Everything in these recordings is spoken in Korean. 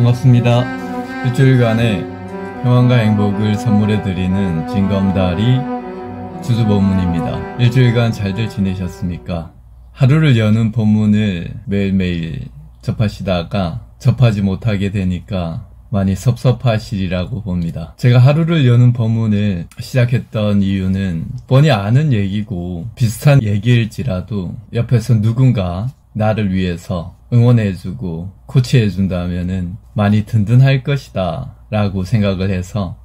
반갑습니다. 일주일간의 평안과 행복을 선물해드리는 진검다리 주주본문입니다. 일주일간 잘들 지내셨습니까? 하루를 여는 본문을 매일매일 접하시다가 접하지 못하게 되니까 많이 섭섭하시리라고 봅니다. 제가 하루를 여는 본문을 시작했던 이유는 뻔히 아는 얘기고 비슷한 얘기일지라도 옆에서 누군가 나를 위해서 응원해주고 코치해준다면은 많이 든든할 것이다 라고 생각을 해서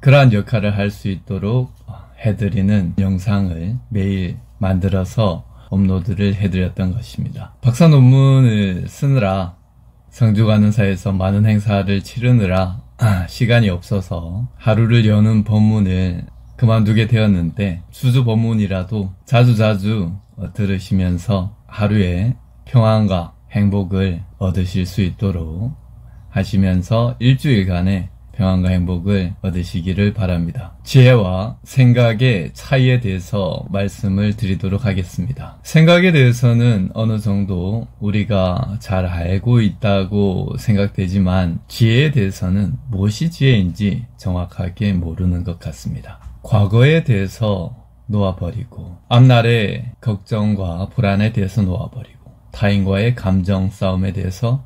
그러한 역할을 할 수 있도록 해드리는 영상을 매일 만들어서 업로드를 해드렸던 것입니다. 박사 논문을 쓰느라 성주간호사에서 많은 행사를 치르느라 시간이 없어서 하루를 여는 법문을 그만두게 되었는데 주주 법문이라도 자주자주 들으시면서 하루에 평안과 행복을 얻으실 수 있도록 하시면서 일주일간의 평안과 행복을 얻으시기를 바랍니다. 지혜와 생각의 차이에 대해서 말씀을 드리도록 하겠습니다. 생각에 대해서는 어느 정도 우리가 잘 알고 있다고 생각되지만 지혜에 대해서는 무엇이 지혜인지 정확하게 모르는 것 같습니다. 과거에 대해서 놓아버리고 앞날의 걱정과 불안에 대해서 놓아버리고 타인과의 감정 싸움에 대해서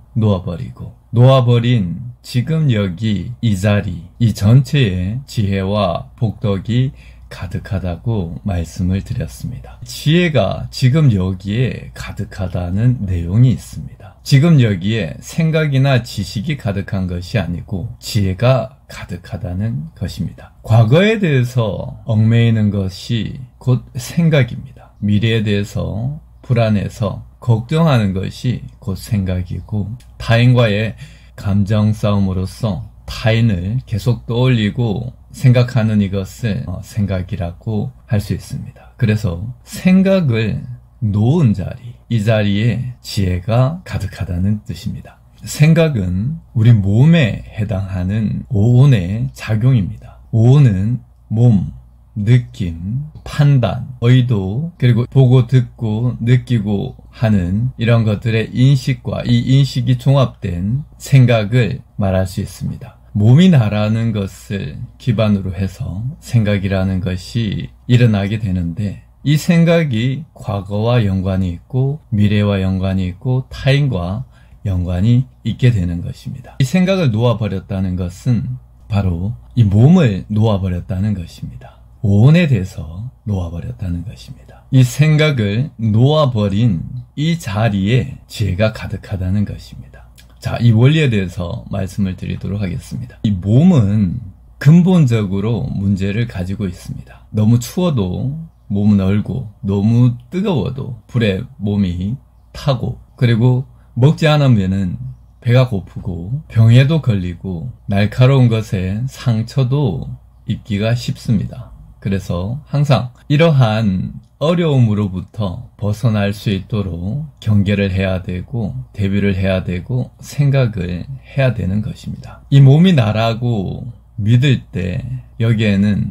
놓아버린 지금 여기 이 자리 이 전체에 지혜와 복덕이 가득하다고 말씀을 드렸습니다. 지혜가 지금 여기에 가득하다는 내용이 있습니다. 지금 여기에 생각이나 지식이 가득한 것이 아니고 지혜가 가득하다는 것입니다. 과거에 대해서 얽매이는 것이 곧 생각입니다. 미래에 대해서 불안해서 걱정하는 것이 곧 생각이고 타인과의 감정 싸움으로써 타인을 계속 떠올리고 생각하는 이것을 생각이라고 할 수 있습니다. 그래서 생각을 놓은 자리, 이 자리에 지혜가 가득하다는 뜻입니다. 생각은 우리 몸에 해당하는 오온의 작용입니다. 오온은 몸, 느낌, 판단, 의도, 그리고 보고 듣고 느끼고 하는 이런 것들의 인식과 이 인식이 종합된 생각을 말할 수 있습니다. 몸이 나라는 것을 기반으로 해서 생각이라는 것이 일어나게 되는데 이 생각이 과거와 연관이 있고 미래와 연관이 있고 타인과 연관이 있게 되는 것입니다. 이 생각을 놓아버렸다는 것은 바로 이 몸을 놓아버렸다는 것입니다. 오온에 대해서 놓아버렸다는 것입니다. 이 생각을 놓아버린 이 자리에 지혜가 가득하다는 것입니다. 자, 이 원리에 대해서 말씀을 드리도록 하겠습니다. 이 몸은 근본적으로 문제를 가지고 있습니다. 너무 추워도 몸은 얼고 너무 뜨거워도 불에 몸이 타고 그리고 먹지 않으면은 배가 고프고 병에도 걸리고 날카로운 것에 상처도 입기가 쉽습니다. 그래서 항상 이러한 어려움으로부터 벗어날 수 있도록 경계를 해야 되고 대비를 해야 되고 생각을 해야 되는 것입니다. 이 몸이 나라고 믿을 때 여기에는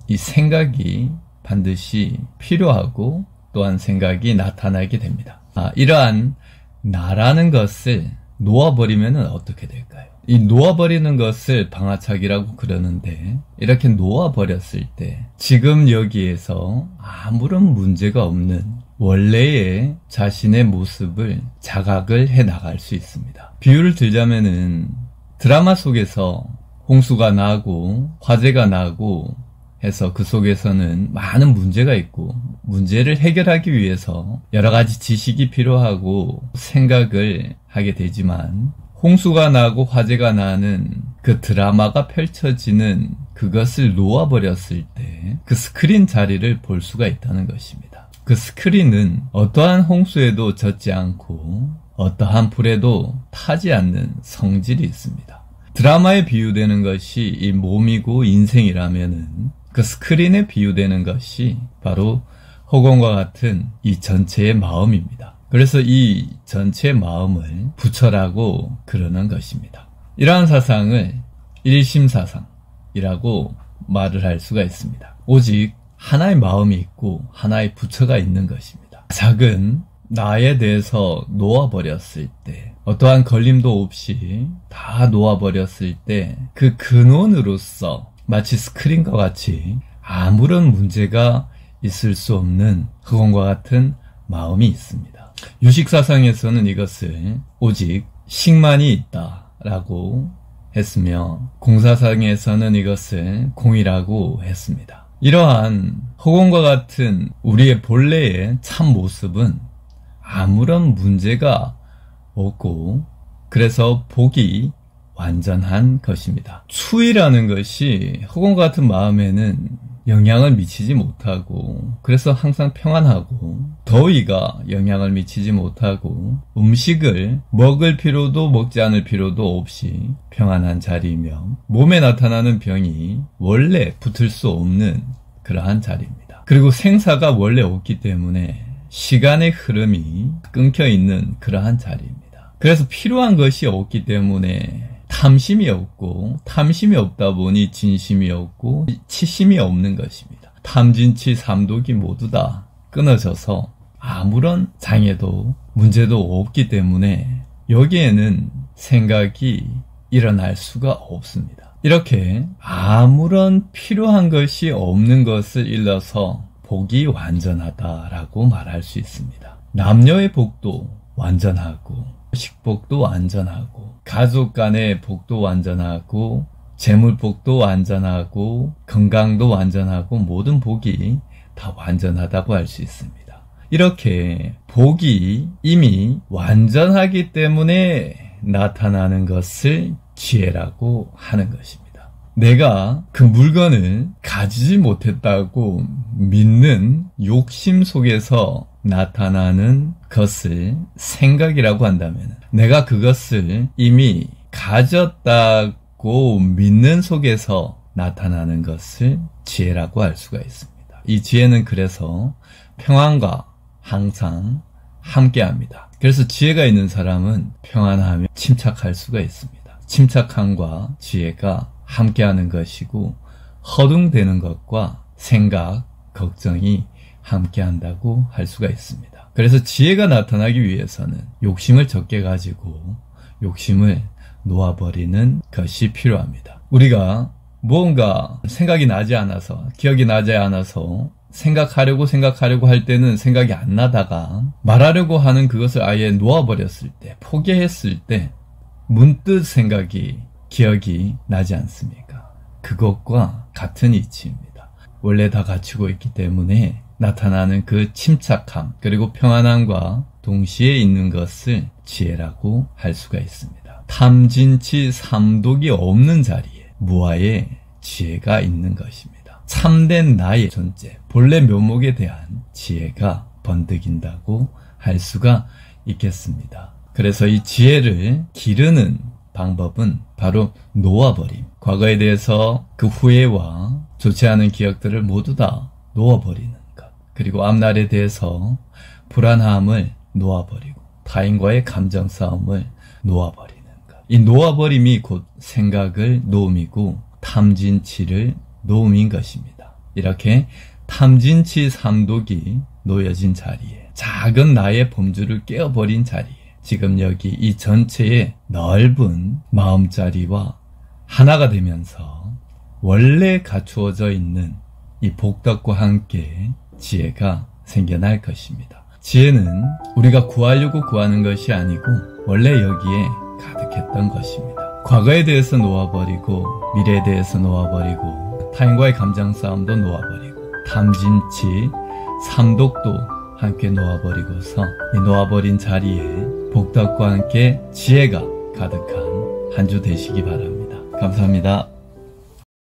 이 생각이 반드시 필요하고 또한 생각이 나타나게 됩니다. 이러한 나라는 것을 놓아버리면 어떻게 될까요? 이 놓아버리는 것을 방아착이라고 그러는데 이렇게 놓아버렸을 때 지금 여기에서 아무런 문제가 없는 원래의 자신의 모습을 자각을 해 나갈 수 있습니다. 비유를 들자면은 드라마 속에서 홍수가 나고 화재가 나고 해서 그 속에서는 많은 문제가 있고 문제를 해결하기 위해서 여러 가지 지식이 필요하고 생각을 하게 되지만 홍수가 나고 화재가 나는 그 드라마가 펼쳐지는 그것을 놓아버렸을 때 그 스크린 자리를 볼 수가 있다는 것입니다. 그 스크린은 어떠한 홍수에도 젖지 않고 어떠한 불에도 타지 않는 성질이 있습니다. 드라마에 비유되는 것이 이 몸이고 인생이라면은 그 스크린에 비유되는 것이 바로 허공과 같은 이 전체의 마음입니다. 그래서 이 전체 마음을 부처라고 그러는 것입니다. 이러한 사상을 일심사상이라고 말을 할 수가 있습니다. 오직 하나의 마음이 있고 하나의 부처가 있는 것입니다. 작은 나에 대해서 놓아버렸을 때, 어떠한 걸림도 없이 다 놓아버렸을 때 그 근원으로서 마치 스크린과 같이 아무런 문제가 있을 수 없는 흑원과 같은 마음이 있습니다. 유식사상에서는 이것을 오직 식만이 있다라고 했으며, 공사상에서는 이것을 공이라고 했습니다. 이러한 흑원과 같은 우리의 본래의 참 모습은 아무런 문제가 없고, 그래서 복이 완전한 것입니다. 추위라는 것이 흑원과 같은 마음에는 영향을 미치지 못하고, 그래서 항상 평안하고, 더위가 영향을 미치지 못하고, 음식을 먹을 필요도 먹지 않을 필요도 없이 평안한 자리이며, 몸에 나타나는 병이 원래 붙을 수 없는 그러한 자리입니다. 그리고 생사가 원래 없기 때문에 시간의 흐름이 끊겨 있는 그러한 자리입니다. 그래서 필요한 것이 없기 때문에 탐심이 없고, 탐심이 없다 보니 진심이 없고 치심이 없는 것입니다. 탐진치 삼독이 모두 다 끊어져서 아무런 장애도 문제도 없기 때문에 여기에는 생각이 일어날 수가 없습니다. 이렇게 아무런 필요한 것이 없는 것을 일러서 복이 완전하다라고 말할 수 있습니다. 남녀의 복도 완전하고, 식복도 완전하고, 가족 간의 복도 완전하고, 재물복도 완전하고, 건강도 완전하고, 모든 복이 다 완전하다고 할 수 있습니다. 이렇게 복이 이미 완전하기 때문에 나타나는 것을 지혜라고 하는 것입니다. 내가 그 물건을 가지지 못했다고 믿는 욕심 속에서 나타나는 것을 생각이라고 한다면, 내가 그것을 이미 가졌다고 믿는 속에서 나타나는 것을 지혜라고 할 수가 있습니다. 이 지혜는 그래서 평안과 항상 함께합니다. 그래서 지혜가 있는 사람은 평안하며 침착할 수가 있습니다. 침착함과 지혜가 함께하는 것이고, 허둥대는 것과 생각, 걱정이 함께한다고 할 수가 있습니다. 그래서 지혜가 나타나기 위해서는 욕심을 적게 가지고 욕심을 놓아버리는 것이 필요합니다. 우리가 무언가 생각이 나지 않아서, 기억이 나지 않아서 생각하려고 할 때는 생각이 안 나다가, 말하려고 하는 그것을 아예 놓아버렸을 때, 포기했을 때 문득 생각이, 기억이 나지 않습니까? 그것과 같은 이치입니다. 원래 다 갖추고 있기 때문에 나타나는 그 침착함, 그리고 평안함과 동시에 있는 것을 지혜라고 할 수가 있습니다. 탐진치 삼독이 없는 자리에 무아의 지혜가 있는 것입니다. 참된 나의 존재, 본래 묘목에 대한 지혜가 번득인다고 할 수가 있겠습니다. 그래서 이 지혜를 기르는 방법은 바로 놓아버림. 과거에 대해서 그 후회와 좋지 않은 기억들을 모두 다 놓아버리는 것. 그리고 앞날에 대해서 불안함을 놓아버리고, 타인과의 감정 싸움을 놓아버리는 것. 이 놓아버림이 곧 생각을 놓음이고, 탐진치를 놓음인 것입니다. 이렇게 탐진치 삼독이 놓여진 자리에, 작은 나의 범주를 깨어버린 자리에, 지금 여기 이 전체의 넓은 마음자리와 하나가 되면서 원래 갖추어져 있는 이 복덕과 함께 지혜가 생겨날 것입니다. 지혜는 우리가 구하려고 구하는 것이 아니고 원래 여기에 가득했던 것입니다. 과거에 대해서 놓아버리고, 미래에 대해서 놓아버리고, 타인과의 감정 싸움도 놓아버리고, 탐진치 삼독도 함께 놓아버리고서 이 놓아버린 자리에 복덕과 함께 지혜가 가득한 한 주 되시기 바랍니다. 감사합니다.